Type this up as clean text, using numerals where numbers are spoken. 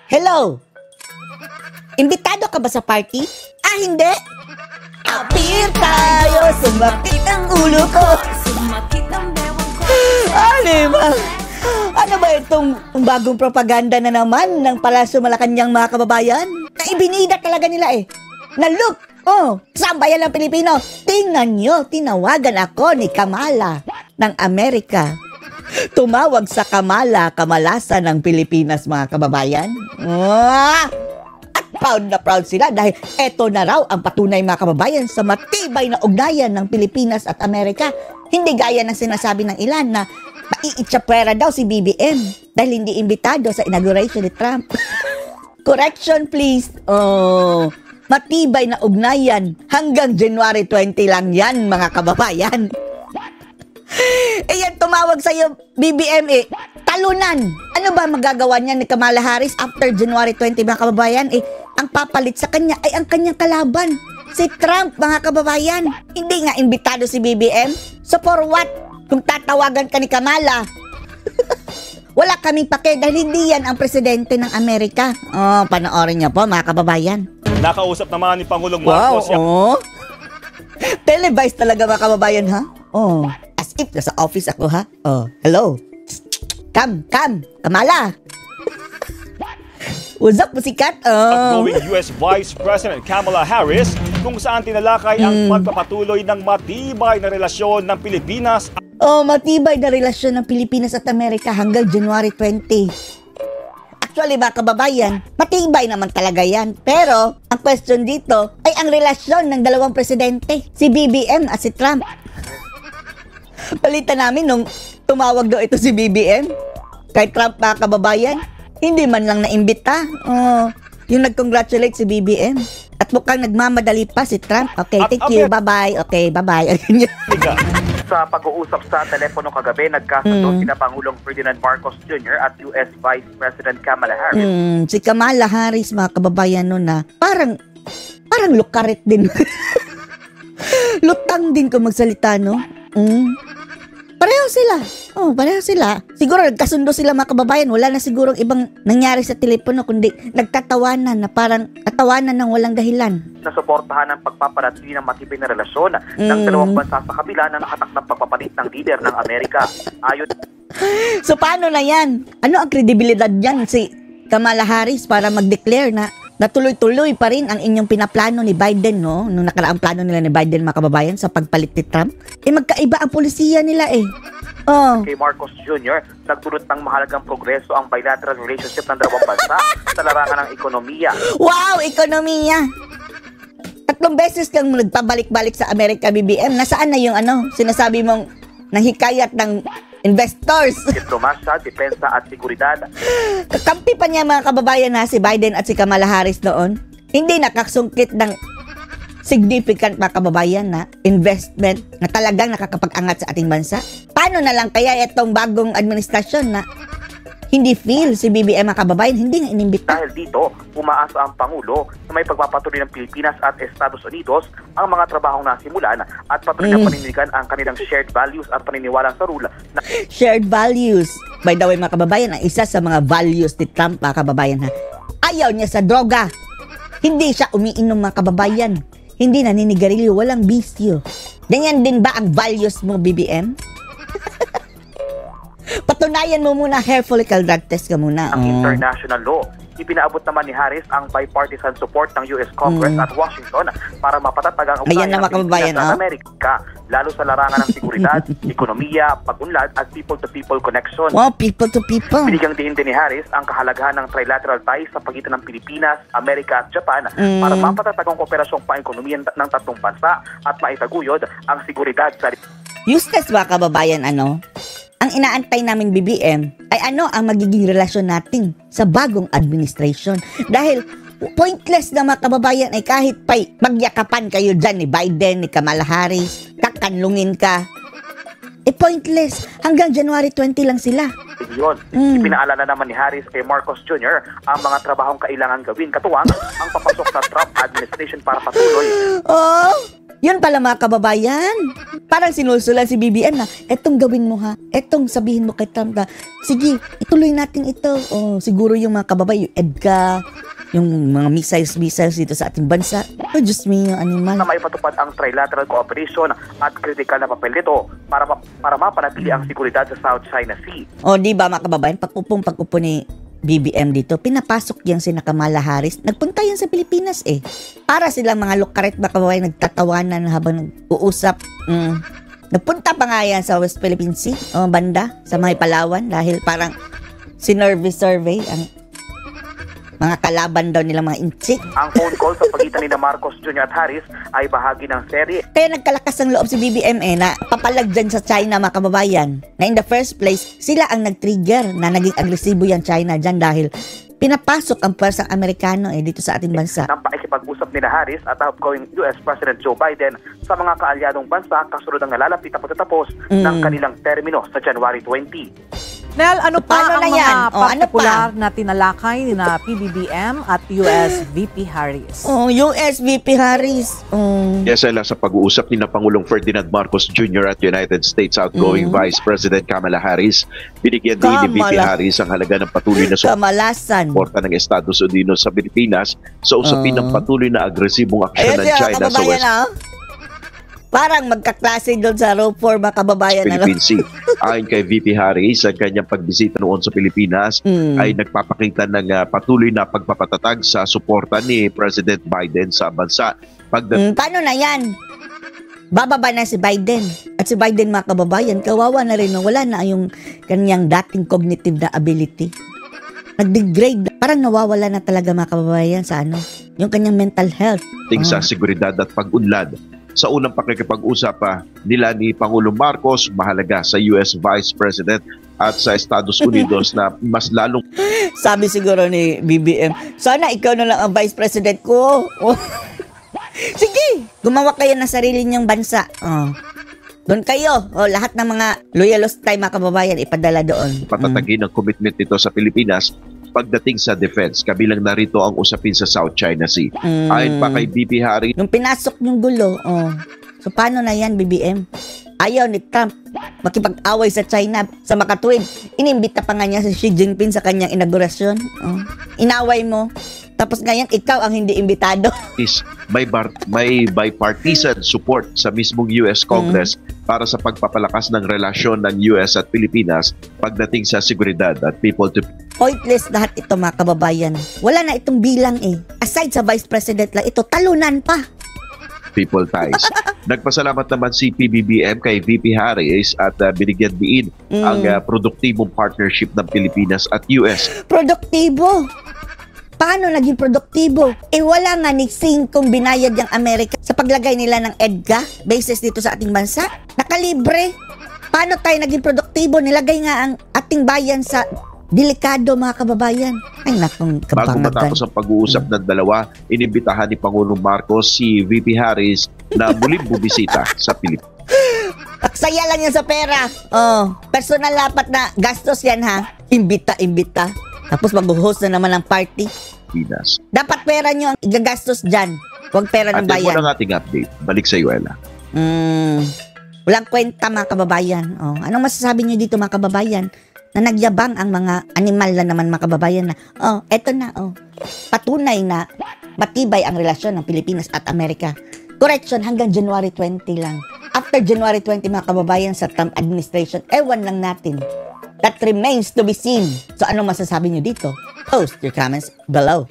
Hello? Imbitado ka ba sa party? Ah, hindi? Apir tayo, sumakit ang ulo ko. Sumakit ang bewang ko. Ano ba itong bagong propaganda na naman ng Palasyo Malacanang mga kababayan? Na ibinida talaga nila eh. Na look, sambayan ng Pilipino. Tingnan nyo, tinawagan ako ni Kamala ng Amerika. Tumawag sa kamalasan ng Pilipinas mga kababayan. At proud na proud sila dahil eto na raw ang patunay mga kababayan sa matibay na ugnayan ng Pilipinas at Amerika. Hindi gaya ng sinasabi ng ilan na maiitsapwera daw si BBM dahil hindi imbitado sa inauguration ni Trump. Correction please. Matibay na ugnayan hanggang January 20 lang yan mga kababayan. Yan tumawag sa'yo BBM talunan. Ano ba magagawa niya ni Kamala Harris after January 20 mga kababayan? Ang papalit sa kanya ay ang kanyang kalaban, si Trump mga kababayan. Hindi nga imbitado si BBM. So for what? Kung tatawagan ka ni Kamala, wala kaming pake dahil hindi yan ang presidente ng Amerika. Panoorin niyo po mga kababayan. Nakausap naman ni Pangulong Marcos. Wow, televised talaga mga kababayan ha? As if nasa office ako ha? Hello? Come, Kamala. What's up, musikat? Outgoing US Vice President Kamala Harris kung saan tinalakay ang pagpapatuloy ng matibay na relasyon ng Pilipinas. Matibay na relasyon ng Pilipinas at Amerika hanggang January 20. Actually, mga kababayan, matibay naman talaga yan. Pero, ang question dito ay ang relasyon ng dalawang presidente, si BBM at si Trump. Palitan namin nung tumawag daw ito si BBM kay Trump mga kababayan, hindi man lang naimbita. Yung nag-congratulate si BBM. At mukhang nagmamadali pa si Trump. Okay, thank you. Bye-bye. Okay, bye-bye. Sa pag-uusap sa telepono kagabi, nagkasundo sina Pangulong Ferdinand Marcos Jr. at US Vice President Kamala Harris. Si Kamala Harris, mga kababayan nun na parang lukarit din. Lutang din kung magsalita, no? Pareho sila. Siguro nagkasundo sila mga kababayan. Wala na siguro ibang nangyari sa telepono kundi nagtatawanan na parang katawanan ng walang dahilan. Nasuportahan ang pagpapanatili ng matibay na relasyon ng dalawang bansa sa kabila ng nakatakdang pagpapalit ng leader ng Amerika. So paano na yan? Ano ang kredibilidad niyan si Kamala Harris para mag-declare na natuloy-tuloy pa rin ang inyong pinaplano ni Biden, no? Nung nakaraang plano nila ni Biden, mga kababayan, sa pagpalit ni Trump. Magkaiba ang polisiya nila Kay Marcos Jr., nagdulot ng mahalagang progreso ang bilateral relationship ng dalawang bansa sa larangan ng ekonomiya. Wow, ekonomiya! 3 beses kang nagpabalik-balik sa Amerika, BBM. Nasaan na yung sinasabi mong nahikayat ng investors? Diplomasya, depensa at seguridad. Kakampi pa niya mga kababayan si Biden at si Kamala Harris noon. Hindi nakasungkit ng significant mga kababayan na investment na talagang nakakapag-angat sa ating bansa. Paano na lang kaya itong bagong administrasyon na hindi feel si BBM mga kababayan, hindi nga inimbita? Dahil dito, umaasa ang Pangulo na may pagpapatuloy ng Pilipinas at Estados Unidos ang mga trabahong nasimulan at patuloy na panindigan ang kanilang shared values at paniniwalang sa rule. Shared values. By the way mga kababayan, ang isa sa mga values ni Trump mga kababayan ayaw niya sa droga. Hindi siya umiinom mga kababayan. Hindi naninigarilyo, walang bisyo. Ganyan din ba ang values mo, BBM? Patunayan mo muna, hair follicle drug test ka muna. Ang international law. Ipinaabot naman ni Harris ang bipartisan support ng US Congress at Washington para mapatatag ang ugnayan ng Pilipinas at Amerika, lalo sa larangan ng seguridad, ekonomiya, pag-unlad at people-to-people connection. Wow, people-to-people. Binigyang diin din ni Harris ang kahalagahan ng trilateral ties sa pagitan ng Pilipinas, Amerika at Japan para mapatatag ang kooperasyong pang-ekonomiya ng tatlong bansa at maitaguyod ang seguridad sa... Useless ba kababayan Ang inaantay namin BBM ay ang magiging relasyon natin sa bagong administration. Dahil pointless na mga kababayan ay kahit pa magyakapan kayo dyan ni Biden, ni Kamala Harris, kakanlungin ka. Pointless. Hanggang January 20 lang sila. Ipinaalala naman ni Harris kay Marcos Jr. ang mga trabahong kailangan gawin katuwang ang papasok sa Trump administration para patuloy. Yun pala mga kababayan. Parang sinusulan si BBM na, etong gawin mo ha. Etong sabihin mo kay Trump na, sige, ituloy natin ito. Siguro yung mga kababayan, yung EDCA, yung mga missiles dito sa ating bansa. Oh, Diyos me, yung animal. Na maipatupad ang trilateral cooperation at critical na papel nito para mapanatili ang seguridad sa South China Sea. Di ba mga kababayan, pag-upo ni BBM dito, pinapasok yan si Kamala Harris. Nagpunta yan sa Pilipinas Para silang mga lukaret mga kababayan, nagtatawanan habang nag-uusap. Nagpunta pa nga yan sa West Philippine Sea, banda, sa may Palawan, dahil parang sinurvey ang mga kalaban daw nilang mga inchik. Ang phone call sa pagitan ni Marcos Jr. at Harris ay bahagi ng serye. Kaya nagkalakas ng loob si BBM na papalag dyan sa China mga kababayan. Na in the first place, sila ang nag-trigger na naging agresibo yan China dyan dahil pinapasok ang puwersang Amerikano dito sa ating bansa. Nang pakikipag-usap ni Harris at outgoing US President Joe Biden sa mga kaalyadong bansa kasunod ang nalalapit na pagtatapos ng kanilang termino sa January 20. Nel, ano pa Paano ang na mga yan? partikular na tinalakay ni na PBBM at US VP Harris? US VP Harris. Yes, Ella, sa pag-uusap ni na Pangulong Ferdinand Marcos Jr. at United States outgoing Vice President Kamala Harris, binigyan din ni VP Harris ang halaga ng patuloy na Kamalasan. suporta ng Estados Unidos sa Pilipinas sa usapin ng patuloy na agresibong aksyon ng China sa West Parang magkaklase doon sa row 4 mga kababayan. Philippine Sea. Ayon kay VP Harris, ang kanyang pagbisita noon sa Pilipinas ay nagpapakita ng patuloy na pagpapatatag sa suporta ni President Biden sa bansa. Paano na yan? Bababa na si Biden. At si Biden mga kababayan, kawawa na rin. Wala na yung kanyang dating cognitive na ability. Nag-degrade. Parang nawawala na talaga mga kababayan sa yung kanyang mental health. Sa seguridad at pag-unlad. Sa unang pakikipag-usap nila ni Pangulong Marcos, mahalaga sa US Vice President at sa Estados Unidos na mas lalong sabi siguro ni BBM, sana ikaw na lang ang Vice President ko. Sige, gumawa kayo ng sarili niyong bansa. Doon kayo, lahat ng mga loyalos tayo mga kababayan, ipadala doon. Patatagin ang commitment nito sa Pilipinas pagdating sa defense, kabilang narito ang usapin sa South China Sea. Ayon pa kay VP Harris, yung pinasok yung gulo, so paano na yan, BBM? Ayaw ni Trump makipag-away sa China sa makatuwid. Inimbita pa nga niya si Xi Jinping sa kanyang inaugurasyon. Inaway mo. Tapos ngayon, ikaw ang hindi imbitado. may bipartisan support sa mismong US Congress para sa pagpapalakas ng relasyon ng US at Pilipinas pagdating sa seguridad at people to pointless lahat ito mga kababayan. Wala na itong bilang Aside sa Vice President lang, ito talunan pa. people ties. Nagpasalamat naman si PBBM kay VP Harris at binigyan diin ang produktibong partnership ng Pilipinas at US. Produktibo? Paano naging produktibo? Wala nga ni Sing kung binayad yung Amerika sa paglagay nila ng EDCA bases dito sa ating bansa. Nakalibre. Paano tayo naging produktibo? Nilagay nga ang ating bayan sa delikado mga kababayan. Ay nakong kapangagan. Bago matapos ang pag-uusap ng dalawa, inimbitahan ni Pangulong Marcos si VP Harris na muling bumisita sa Pilipinas. Aksaya lang yan sa pera. Personal dapat na gastos yan ha. Imbita. Tapos mag-host na naman ng party. Dapat pera nyo ang igagastos dyan. Huwag pera ng bayan. At yan mo ng ating update. Balik sa iyo, Ella. Walang kwenta mga kababayan. Anong masasabi nyo dito mga kababayan? Na nagyabang ang mga animal na naman mga kababayan na, eto na, patunay na matibay ang relasyon ng Pilipinas at Amerika. Correction, hanggang January 20 lang. After January 20 mga kababayan sa Trump administration, ewan lang natin. That remains to be seen. So anong masasabi nyo dito? Post your comments below.